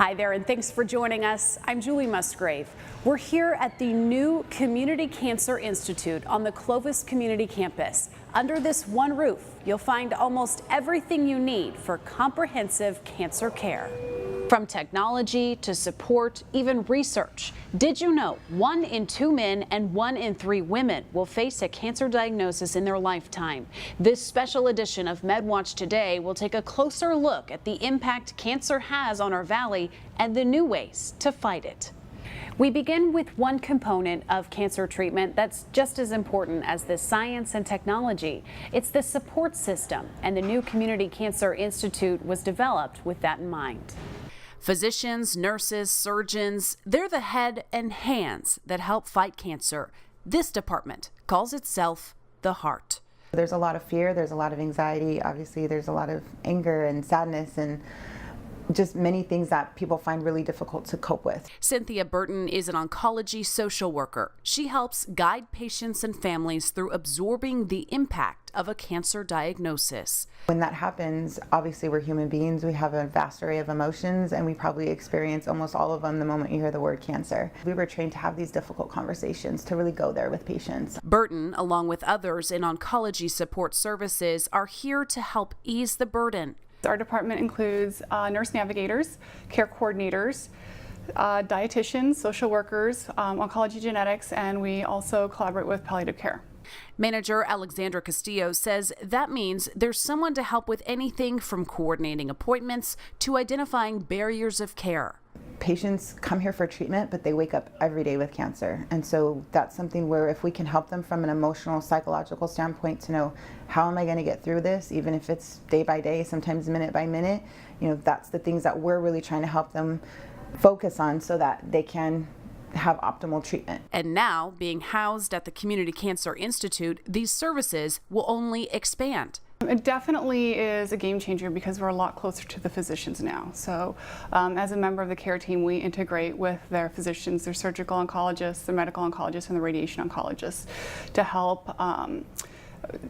Hi there, and thanks for joining us. I'm Julie Musgrave. We're here at the new Community Cancer Institute on the Clovis Community Campus. Under this one roof, you'll find almost everything you need for comprehensive cancer care. From technology to support, even research. Did you know 1 in 2 men and 1 in 3 women will face a cancer diagnosis in their lifetime? This special edition of Medwatch Today will take a closer look at the impact cancer has on our valley and the new ways to fight it. We begin with one component of cancer treatment that's just as important as the science and technology. It's the support system, and the new Community Cancer Institute was developed with that in mind. Physicians, nurses, surgeons, they're the head and hands that help fight cancer. This department calls itself the heart. There's a lot of fear, there's a lot of anxiety, obviously there's a lot of anger and sadness and just many things that people find really difficult to cope with. CYNTHIA BURTON is an oncology social worker. She helps guide patients and families through absorbing the impact of a cancer diagnosis. When that happens, obviously we're human beings, we have a vast array of emotions, and we probably experience almost all of them the moment you hear the word cancer. We were trained to have these difficult conversations, to really go there with patients. Burton, along with others in oncology support services, are here to help ease the burden. Our department includes nurse navigators, care coordinators, dietitians, social workers, oncology genetics, and we also collaborate with palliative care. Manager Alexandra Castillo says that means there's someone to help with anything from coordinating appointments to identifying barriers of care. Patients come here for treatment, but they wake up every day with cancer. And so that's something where if we can help them from an emotional, psychological standpoint to know, how am I going to get through this, even if it's day by day, sometimes minute by minute, that's the things that we're really trying to help them focus on so that they can have optimal treatment. And now, being housed at the Community Cancer Institute, these services will only expand. It definitely is a game changer because we're a lot closer to the physicians now. So as a member of the care team, we integrate with their physicians, their surgical oncologists, their medical oncologists, and the radiation oncologists to help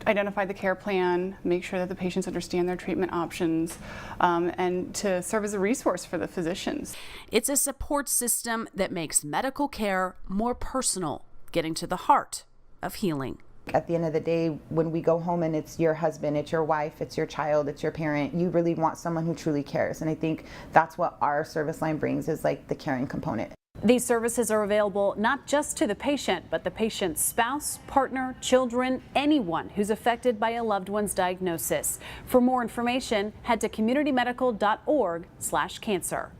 identify the care plan, make sure that the patients understand their treatment options, and to serve as a resource for the physicians. It's a support system that makes medical care more personal, getting to the heart of healing. At the end of the day, when we go home and it's your husband, it's your wife, it's your child, it's your parent, you really want someone who truly cares. And I think that's what our service line brings, is like the caring component. These services are available not just to the patient, but the patient's spouse, partner, children, anyone who's affected by a loved one's diagnosis. For more information, head to communitymedical.org/cancer.